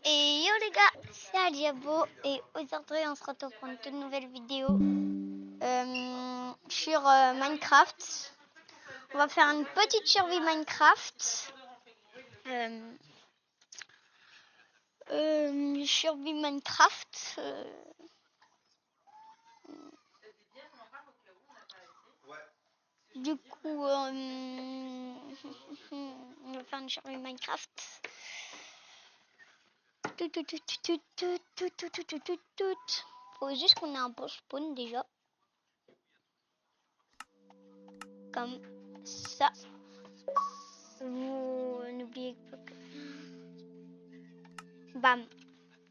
Et yo les gars, c'est Adiabo et aujourd'hui on se retrouve pour une toute nouvelle vidéo sur Minecraft. On va faire une petite survie Minecraft. Survie Minecraft. Du coup, on va faire une survie Minecraft. Faut juste qu'on ait un bon spawn déjà. Comme ça. Vous n'oubliez pas que... Bam.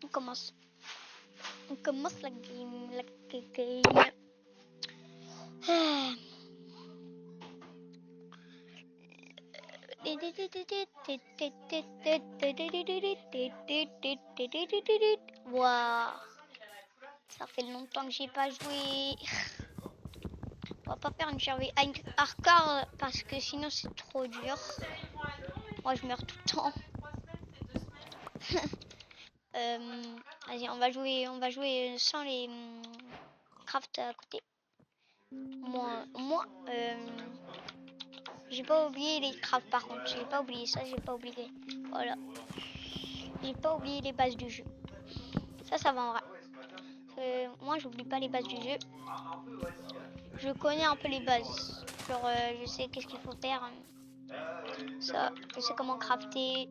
On commence. On commence la game. Waouh. Ça fait longtemps que j'ai pas joué. On va pas faire une survie hardcore parce que sinon c'est trop dur. Moi je meurs tout le temps. Vas-y, on va jouer sans les crafts à côté. Moi, j'ai pas oublié les crafts par contre. J'ai pas oublié ça, j'ai pas oublié. Voilà. J'ai pas oublié les bases du jeu. Ça va en vrai. Moi j'oublie pas les bases du jeu. Je connais un peu les bases. Genre je sais qu'est-ce qu'il faut faire. Ça, je sais comment crafter.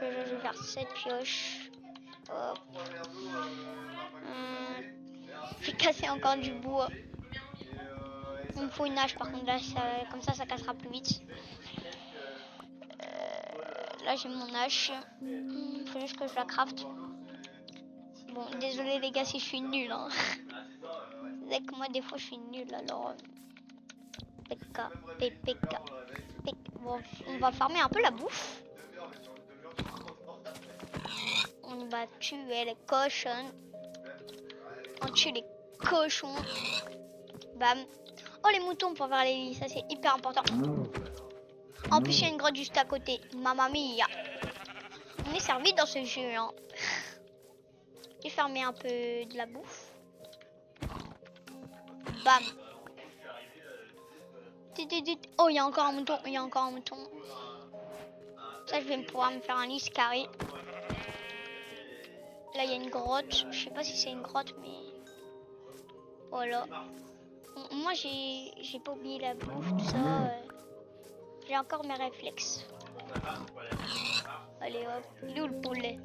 Je vais faire 7 pioches. Hop. J'ai cassé encore du bois. Il me faut une hache par contre là, comme ça cassera plus vite. Là j'ai mon hache. Il faut juste que je la crafte. Bon, désolé les gars si je suis nulle. Hein. Vous savez que moi des fois je suis nulle alors. PK. Bon, on va farmer un peu la bouffe. On va tuer les cochons. On tue les cochons. Bam. Oh les moutons pour faire les lits, ça c'est hyper important. En plus il y a une grotte juste à côté. Mamma mia. On est servi dans ce jeu. Hein. J'ai fermé un peu de la bouffe. Bam. Oh il y a encore un mouton. Ça je vais pouvoir me faire un lit carré. Là il y a une grotte. Je sais pas si c'est une grotte mais... Voilà. Moi j'ai pas oublié la bouffe, tout ça. J'ai encore mes réflexes. Allez hop. Il est où le poulet?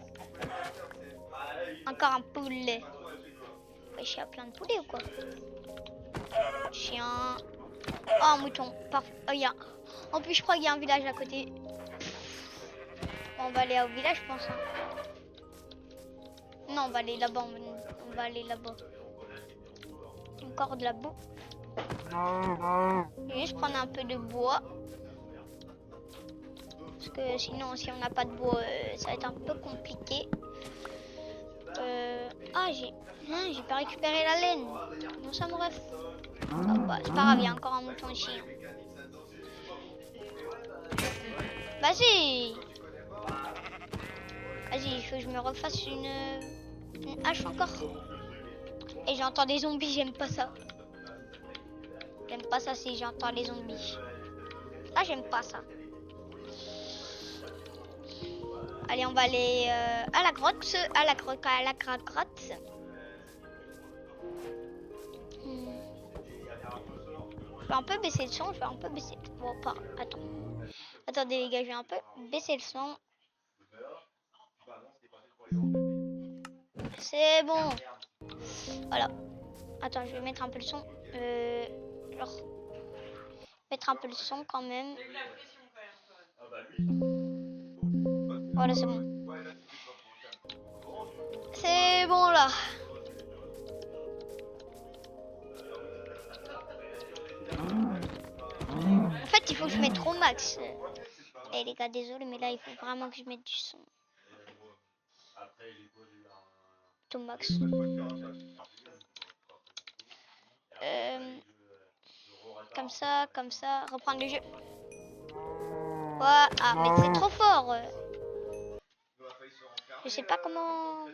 Encore un poulet. Wesh, il y a plein de poulets ou quoi? Chien. Oh un mouton. Parfait. Oh y a... En plus je crois qu'il y a un village à côté. On va aller au village je pense. Hein. Non on va aller là-bas. On va aller là-bas. Encore de la boue. Je vais juste prendre un peu de bois. Parce que sinon si on n'a pas de bois ça va être un peu compliqué. Ah j'ai pas récupéré la laine. Bon ça me ref. Oh, bah, c'est pas grave, il y a encore un mouton ici. Vas-y. Vas-y, il faut que je me refasse une hache encore. Et j'entends des zombies, j'aime pas ça. J'aime pas ça si j'entends les zombies. Là j'aime pas ça. Allez, on va aller à la grotte. grotte. Je vais un peu baisser le son, Bon, pas... Attendez les gars, je vais un peu baisser le son. C'est bon. Voilà. Attends, je vais mettre un peu le son. Genre... Mettre un peu le son quand même. Voilà, c'est bon. C'est bon là. En fait, il faut que je mette trop max. Eh les gars, désolé, mais là, il faut vraiment que je mette du son. Tout max. Comme ça. Reprendre le jeu. Ouais. Ah, mais c'est trop fort. sais pas comment...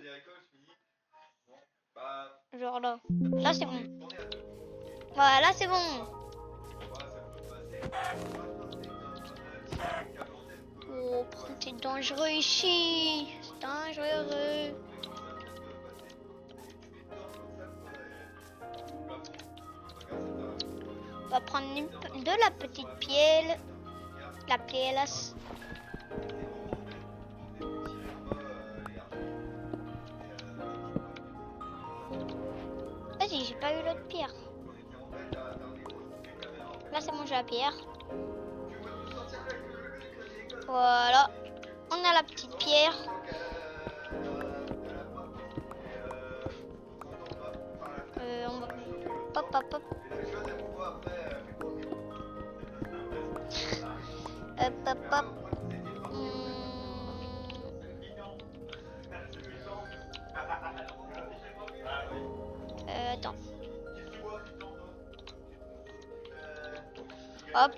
Genre là. Là, c'est bon. Voilà, c'est bon. Oh, c'est dangereux ici. C'est dangereux. On va prendre de la petite pielle. La pielle. Vas-y, j'ai pas eu l'autre pierre. Là, c'est bon, j'ai la pierre. Voilà. On a la petite pierre. On va... Pop, pop, pop. Hop, hop, hop. Attends. Hop.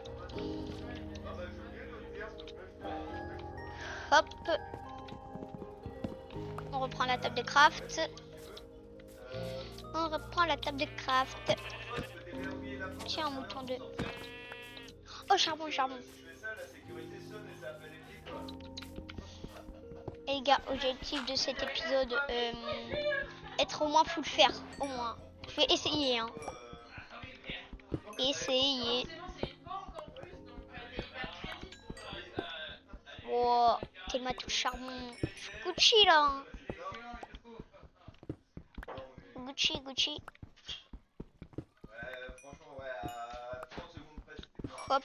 Hop. On reprend la table de craft. On reprend la table de craft. Tiens, un mouton de... Oh, charbon, charbon. Et les gars, objectif de cet épisode, être au moins full fer, au moins. Je vais essayer, hein. Essayer. Oh, tellement tout le charbon. Gucci là. Hein. Gucci, Gucci. Hop.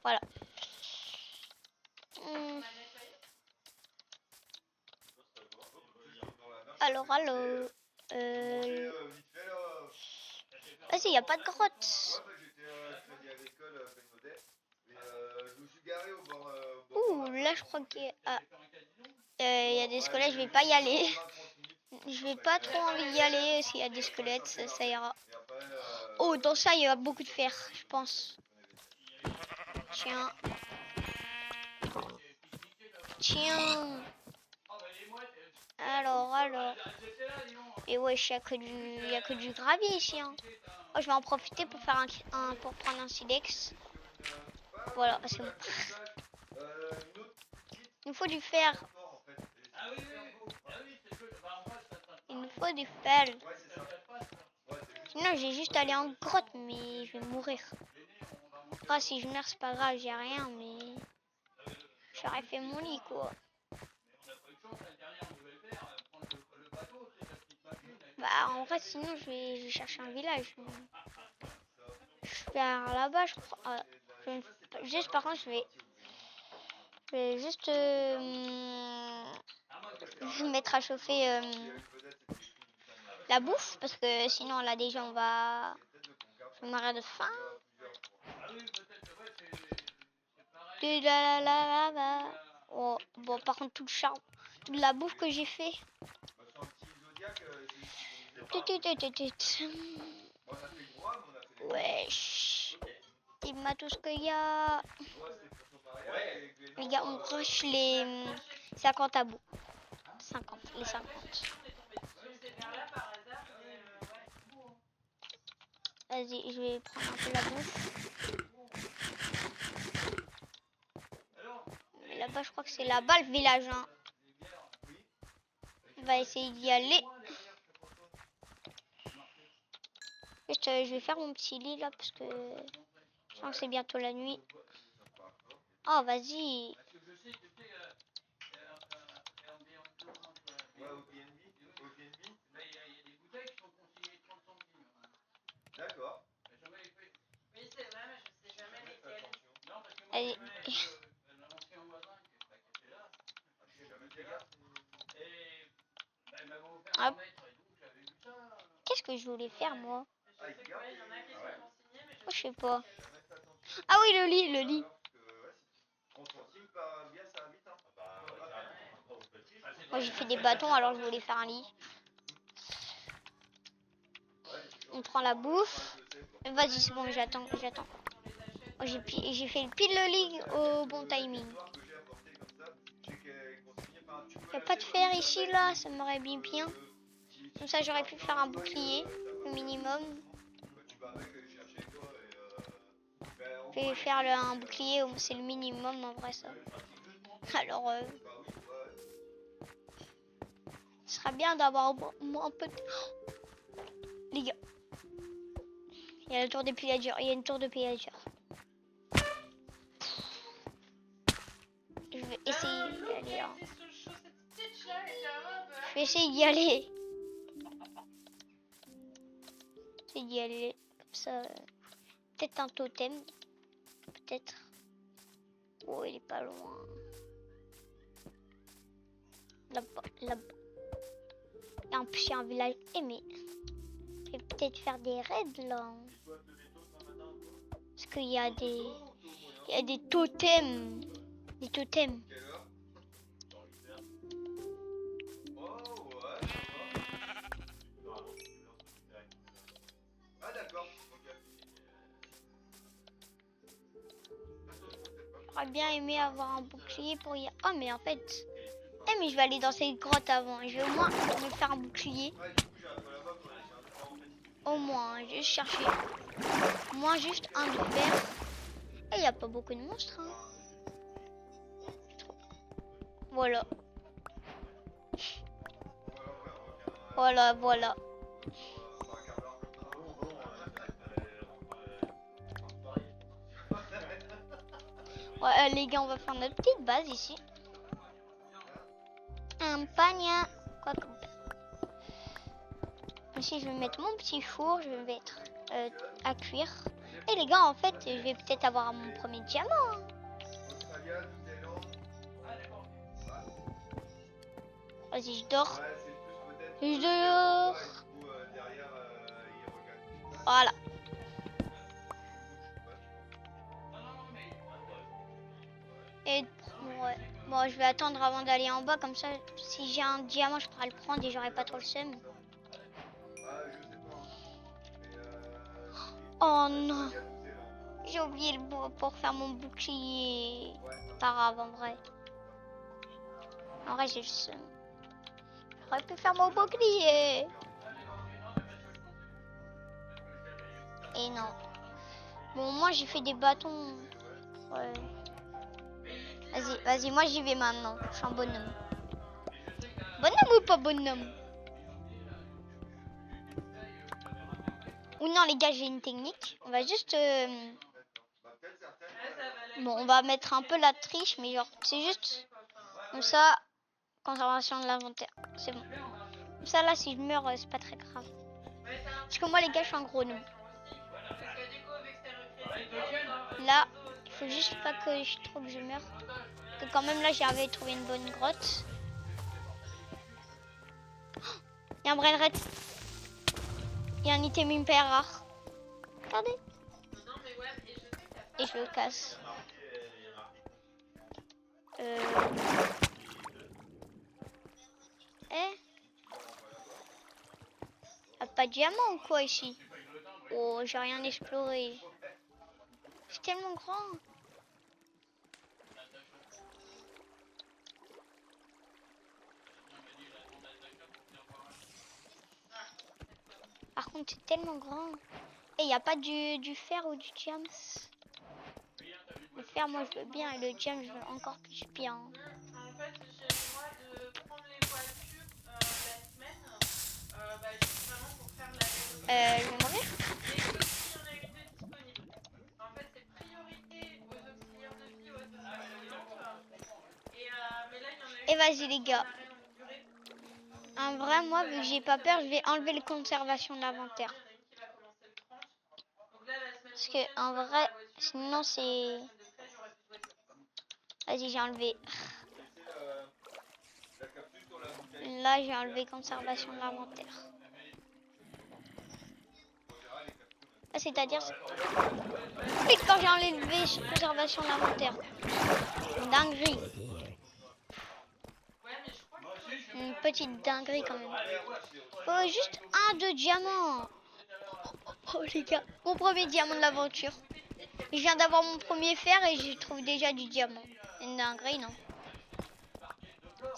Voilà. Alors. Vas-y, il n'y a pas de grotte. Ouh, là, je crois qu'il y a des squelettes. Je vais pas y aller. Je vais pas trop envie d'y aller. S'il y a des squelettes, ça ira. Oh, dans ça, il y a beaucoup de fer, je pense. Tiens. Tiens. Alors. Et wesh, il n'y a que du gravier ici. Hein. Oh, je vais en profiter pour faire pour prendre un silex. Voilà, c'est bon. Il nous faut du fer. Il nous faut du fer. Sinon, j'ai juste allé en grotte, mais je vais mourir. Ah, si je meurs, c'est pas grave, j'ai rien, mais... J'aurais fait mon lit, quoi. Bah, en vrai, sinon, je vais chercher un village. Je vais là-bas, je crois. Juste, par contre, je vais juste me mettre à chauffer la bouffe, parce que sinon, là, déjà, on va... Je vais mourir de faim. Oh, bon, par contre, tout le charbon, toute la bouffe que j'ai fait. Wesh. Dis-moi tout ce qu'il y a. Les gars, on rush les 50 à bout. 50, les 50. Vas-y, je vais prendre un peu la bouffe. Mais là-bas, je crois que c'est là-bas le village. Hein. On va essayer d'y aller. Juste, je vais faire mon petit lit là parce que je sens que c'est bientôt la nuit. Oh, vas-y. Allez. Hop. Qu'est-ce que je voulais faire moi? Oh, je sais pas. Ah oui, le lit. Moi j'ai fait des bâtons alors je voulais faire un lit. On prend la bouffe. Vas-y, c'est bon, j'attends. Oh, j'ai fait pile le lit au bon timing. a pas de fer ici, là. Ça m'aurait mis bien. Comme ça, j'aurais pu faire un bouclier, le minimum. Je vais faire un bouclier, c'est le minimum en vrai, ça. Alors, ce sera bien d'avoir un peu de... Les gars, il y a la tour des pillagers, il y a une tour de pillagers. Je vais essayer d'y aller. Hein. Je vais essayer d'y aller. Essayer d'y aller comme ça. Peut-être un totem. Peut-être. Oh, il est pas loin. Là-bas, là-bas. En plus, il y a un village aimé. Je vais peut-être faire des raids là. Parce qu'il y a des... Il y a des totems. Des totems. J'aurais bien aimé avoir un bouclier pour y... Oh mais en fait... Eh mais je vais aller dans cette grotte avant. Je vais au moins me faire un bouclier. Au moins, juste chercher. Au moins juste un de fer. Et il n'y a pas beaucoup de monstres. Hein. Voilà. Voilà, voilà. Ouais, les gars, on va faire notre petite base ici. Un panier. Quoi comme... Ici, je vais mettre mon petit four. Je vais mettre à cuire. Et les gars, en fait, je vais peut-être avoir mon premier diamant. Hein. Vas-y, je dors. Je dors. Voilà. Et ouais. Bon, je vais attendre avant d'aller en bas. Comme ça, si j'ai un diamant, je pourrai le prendre et j'aurai pas trop le seum. Oh non. J'ai oublié le bois pour faire mon bouclier. Pas grave, en vrai. En vrai, j'ai le seum. J'aurais pu faire mon bouclier. Et non. Bon, moi, j'ai fait des bâtons. Ouais. Vas-y, vas-y, moi, j'y vais maintenant. Je suis un bonhomme. Bonhomme ou pas bonhomme? Ou non, les gars, j'ai une technique. On va juste... Bon, on va mettre un peu la triche, mais genre, c'est juste... Comme ça, conservation de l'inventaire. C'est bon. Comme ça, là, si je meurs, c'est pas très grave. Parce que moi, les gars, je suis un gros noob. Là, il faut juste pas que je meure. Que quand même, là, j'avais trouvé une bonne grotte. Il y a un brainred. Il y a un item hyper rare. Regardez. Et je le casse. Pas de diamant ou quoi ici? Oh, j'ai rien exploré. C'est tellement grand. Par contre, c'est tellement grand. Et il n'y a pas du fer ou du diamant. Le fer, moi, je veux bien. Et le diamant, je veux encore plus bien. En fait, j'ai le droit de prendre les voitures la semaine. Juste vraiment pour faire la... Je vais mourir. Et que s'il y en a une de disponible. En fait, c'est priorité aux auxiliaires de vie, aux associations vivantes. Mais là, il y en a une... Et vas-y, les gars. En vrai, moi, vu que j'ai pas peur, je vais enlever les conservations de l'inventaire. Parce que, en vrai, sinon, c'est... Vas-y, j'ai enlevé. Là, j'ai enlevé conservation de l'inventaire. Ah, c'est-à-dire... Et quand j'ai enlevé conservation de l'inventaire. Dinguerie. Une petite dinguerie quand même. Oh, juste un de diamant. Oh les gars, mon premier diamant de l'aventure. Je viens d'avoir mon premier fer et je trouve déjà du diamant. Une dinguerie, non?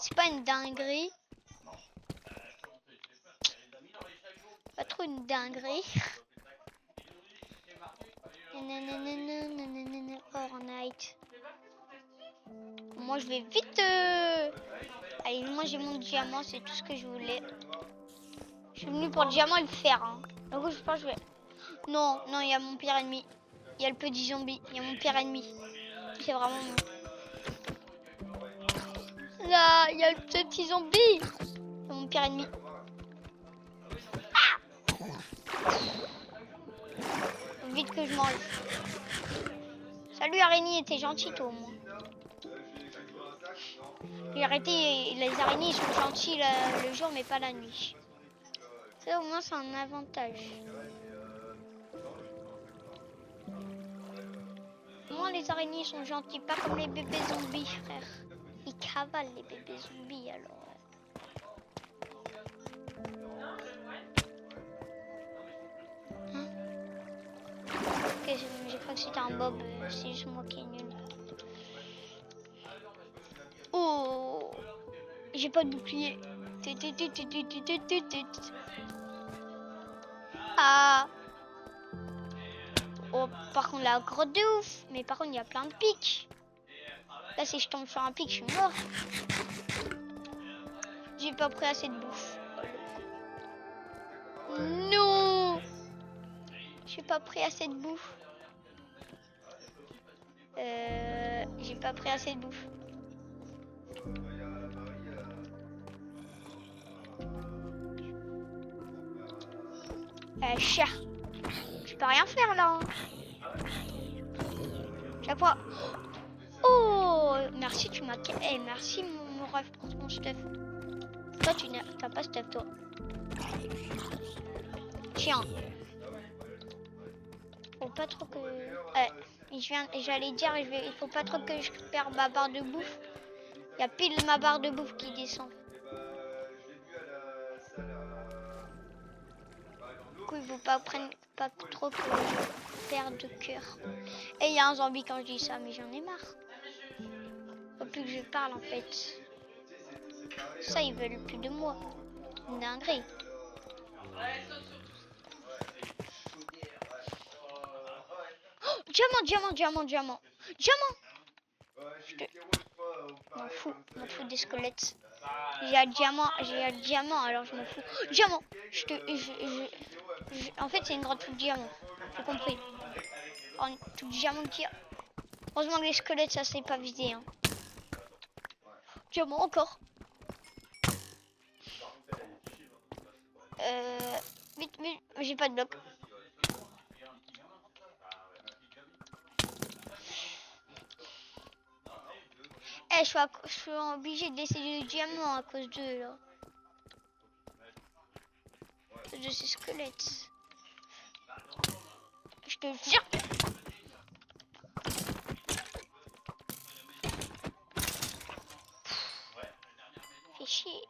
C'est pas une dinguerie. Pas trop une dinguerie. Fortnite. Moi je vais vite. Allez, moi j'ai mon diamant, c'est tout ce que je voulais. Je suis venu pour le diamant et le fer. Hein. Donc je pense que je vais. Non, non, il y a mon pire ennemi. Il y a le petit zombie. Il y a mon pire ennemi. C'est vraiment mon. Là, il y a le petit zombie. C'est mon pire ennemi. Ah, vite que je mange. Salut araignée, t'es gentil toi au moins. J'ai arrêté, les araignées sont gentilles le jour mais pas la nuit. Ça au moins c'est un avantage. Au moins les araignées sont gentilles, pas comme les bébés zombies frère. Ils cavalent les bébés zombies alors. Hein? Ok, j'ai cru que c'était un bob, c'est juste moi qui est nul. Oh, j'ai pas de bouclier. Ah. Oh, par contre la grotte de ouf. Mais par contre il y a plein de pics. Là si je tombe sur un pic, je suis mort. J'ai pas pris assez de bouffe. Non. J'ai pas pris assez de bouffe. J'ai pas pris assez de bouffe. Chat. Je peux rien faire là. Hein. Chaque fois. Oh, merci, tu m'as. Hey, merci mon rêve pour ton stuff. Toi, tu n'as pas stuff, toi. Tiens. Faut pas trop que. J'allais dire, il faut pas trop que je perde ma barre de bouffe. Il y a pile ma barre de bouffe qui descend. Du coup, il faut pas trop que je perde de cœur. Et il y a un zombie quand je dis ça, mais j'en ai marre. Faut plus que je parle en fait. Ça, ils veulent plus de moi. Une dinguerie. Oh, diamant. Je m'en fous des squelettes. J'ai un diamant, alors je m'en fous. Diamant. En fait, c'est une grande toute diamant. J'ai compris. En tout diamant qui. Heureusement que les squelettes, ça s'est pas visé. Hein. Diamant encore. Vite, j'ai pas de bloc. Je suis obligée d'essayer le diamant à cause d'eux là. À cause de ces squelettes. Je te jure. Fais chier.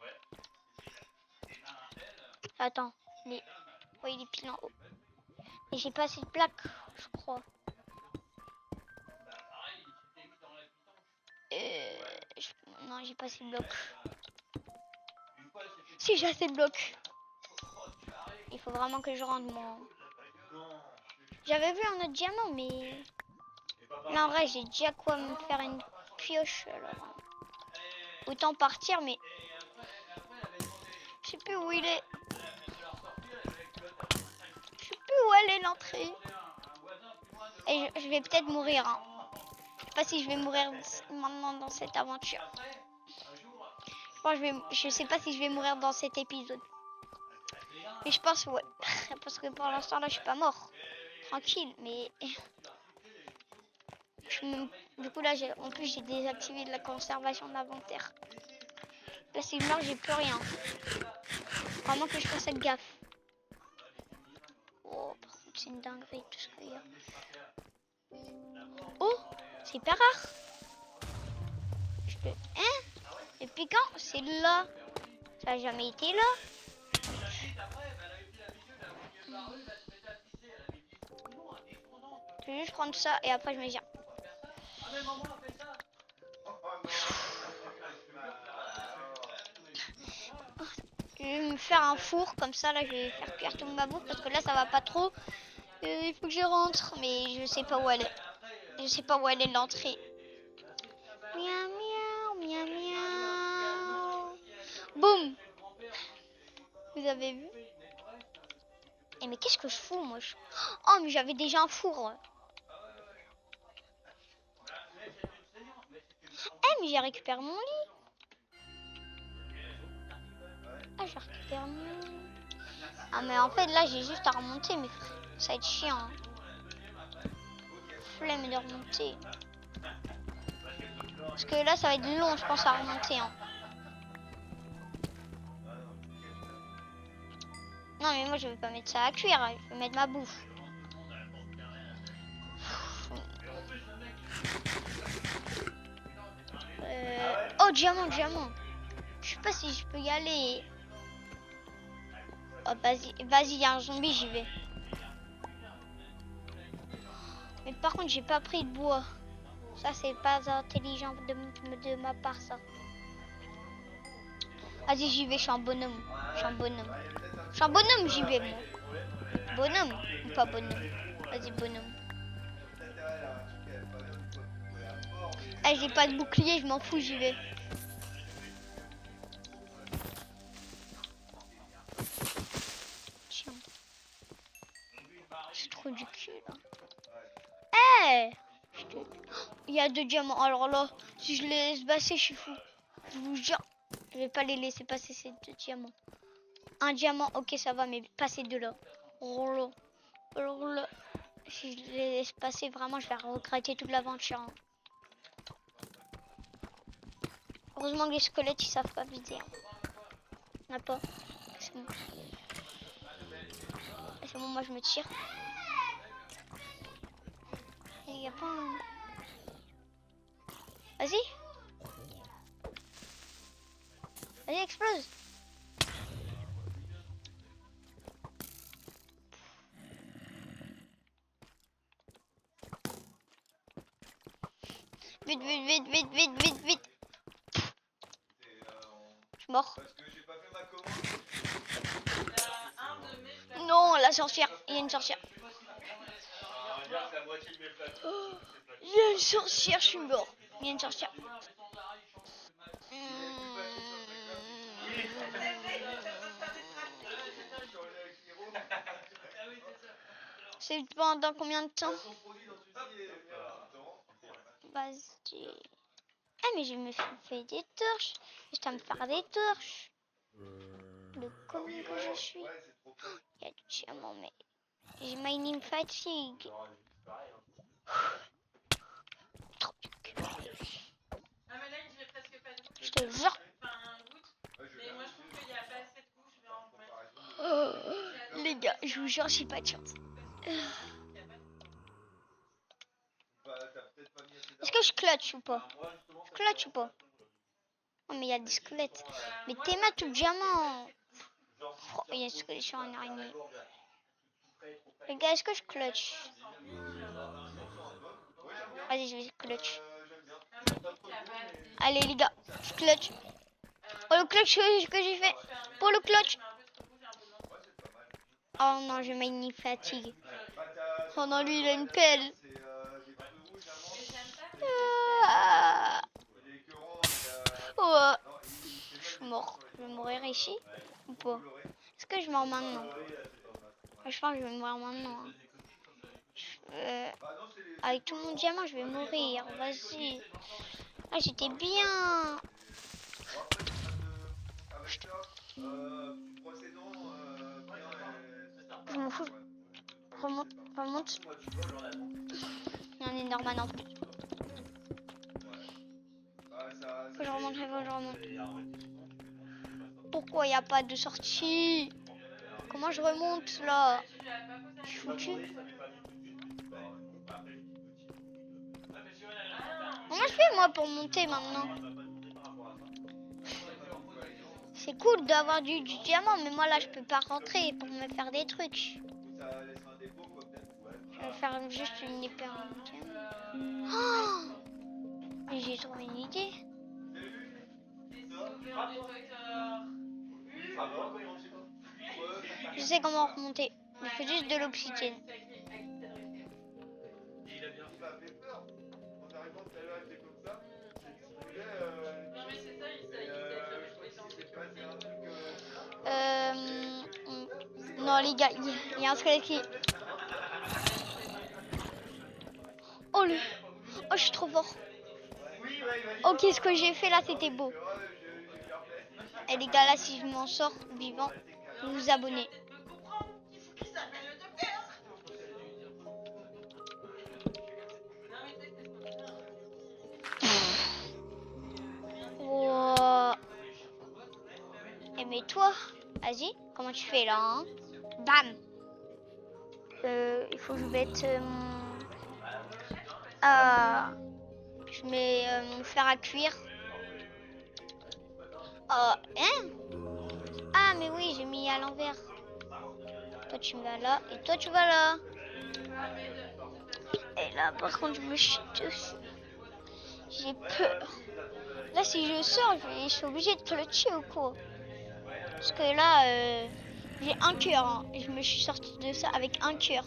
Attends, mais. Oui, il est pile en haut. Et j'ai pas assez de plaques, je crois. Non, j'ai pas assez de blocs. Si, j'ai assez de blocs. Il faut vraiment que je rende mon... J'avais vu un autre diamant, mais... Là, en vrai, j'ai déjà quoi me faire une pioche, alors... Autant partir, mais... Je sais plus où il est. Je sais plus où elle est, l'entrée. Et je vais peut-être mourir, hein. Je sais pas si je vais mourir maintenant dans cette aventure. Je sais pas si je vais mourir dans cet épisode. Mais je pense ouais. Parce que pour l'instant là je suis pas mort. Tranquille, mais du coup là en plus j'ai désactivé de la conservation d'inventaire. Là si je meurs j'ai plus rien. Vraiment que je fasse gaffe. Oh par contre c'est une dinguerie tout ce qu'il y a. Oh c'est hyper rare. Hein? Depuis quand? C'est là. Ça a jamais été là. Je vais juste prendre ça et après je me dis. vais me faire un four, comme ça, là, je vais faire cuire toute ma bouffe, parce que là, ça va pas trop. Il faut que je rentre, mais je sais pas où elle est. Je sais pas où elle est l'entrée. Miaou, miaou, miaou, miaou. Boum. Vous avez vu? Eh, mais qu'est-ce que je fous, moi? Oh, mais j'avais déjà un four. Eh, mais j'ai récupéré mon lit. Ah, j'ai récupéré mon lit. Ah, mais en fait, là, j'ai juste à remonter, mais ça va être chiant. Hein. Flemme de remonter. Parce que là, ça va être long, je pense, à remonter. Hein. Non, mais moi, je vais pas mettre ça à cuire. Hein. Je vais mettre ma bouffe. Oh, diamant, diamant. Je sais pas si je peux y aller. Oh, vas-y, il y a un zombie, j'y vais. Mais par contre, j'ai pas pris de bois. Ça, c'est pas intelligent de ma part, ça. Vas-y, j'y vais, je suis un bonhomme. Je suis un bonhomme. Je suis un bonhomme, j'y vais, moi. Bonhomme ou pas bonhomme? Vas-y, bonhomme. Ah, j'ai pas de bouclier, je m'en fous, j'y vais. Tiens. C'est trop du cul, là. Hey! Il y a 2 diamants. Alors là, si je les laisse passer, je suis fou. Je vous jure, je vais pas les laisser passer ces 2 diamants. Un diamant, ok, ça va, mais passer 2 là. Oh là. Alors là, si je les laisse passer, vraiment, je vais regretter toute l'aventure. Hein. Heureusement que les squelettes, ils savent pas viser. Hein. On a pas. C'est bon. C'est bon, moi je me tire. Il y a pas un... Vas-y. Vas-y, explose. Vite, vite, vite, vite, vite, vite, vite. Je suis mort. Non, la sorcière. Il y a une sorcière. Oh, il y a une sorcière, je suis mort. Il y a une sorcière. C'est pendant combien de temps? Vas-y. Ah, mais je me fais des torches. Je dois me faire des torches. Le con que je suis. Il y a du diamant, mais j'ai mining fatigue. Trop du cul. Je te jure. Oh, les gars, je vous jure, j'ai pas de chance. Est-ce que je clutch ou pas? Je clutch ou pas? Oh, mais il y a des squelettes. Mais t'es ma tout diamant. Oh, il y a un squelette sur un araignée. Les gars, est-ce que je clutch? Vas-y, je vais clutch. Allez, les gars, je clutch. Oh, le clutch que j'ai fait. Pour le clutch. Oh non, je m'ai fatigue. Oh non, lui, il a une pelle. Oh, je suis mort. Je vais mourir ici ou pas? Est-ce que je meurs maintenant? Je pense que je vais mourir maintenant. Hein. Avec tout mon diamant, je vais mourir. Vas-y. Ah, j'étais bien. Je m'en fous. Remonte, remonte. Il y a un Enderman en plus. Faut que je remonte, faut que je remonte. Pourquoi il n'y a pas de sortie? Comment je remonte là? Je suis foutu. Comment je fais moi pour monter maintenant? C'est cool d'avoir du diamant, mais moi là je peux pas rentrer pour me faire des trucs. Je vais faire juste une épée en diamant. Oh, j'ai trouvé une idée. Je sais comment remonter. Il faut juste de l'obsidienne. Non mais c'est ça, il Non les gars, il y a un squelette qui... Oh le... Oh je suis trop fort. Ok, ce que j'ai fait là c'était beau. Et les gars là, si je m'en sors vivant, vous vous abonnez. Wow. Et mais toi, vas-y, comment tu fais là hein? Bam. Il faut que je mette je mets mon fer à cuire. Hein? Ah mais oui, j'ai mis à l'envers. Toi tu vas là et toi tu vas là. Et là par contre je me chute dessus. J'ai peur. Là si je sors, je suis obligée de clutcher ou quoi? Parce que là, j'ai un cœur. Hein. Je me suis sortie de ça avec un cœur.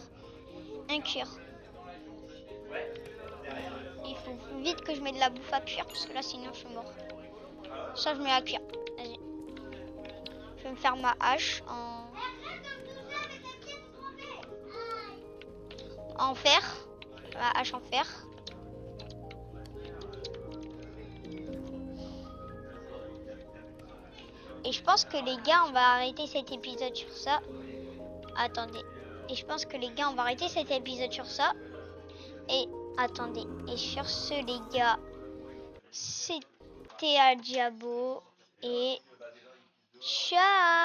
Un cœur. Il faut vite que je mette de la bouffe à cuire parce que là sinon je suis mort. Ça je mets à cuire. Vas-y. Je vais me faire ma hache en fer. Ma hache en fer. Et je pense que les gars, on va arrêter cet épisode sur ça. Attendez. Et je pense que les gars, on va arrêter cet épisode sur ça. Et attendez. Et sur ce, les gars, c'était Al Diabo. Et ciao!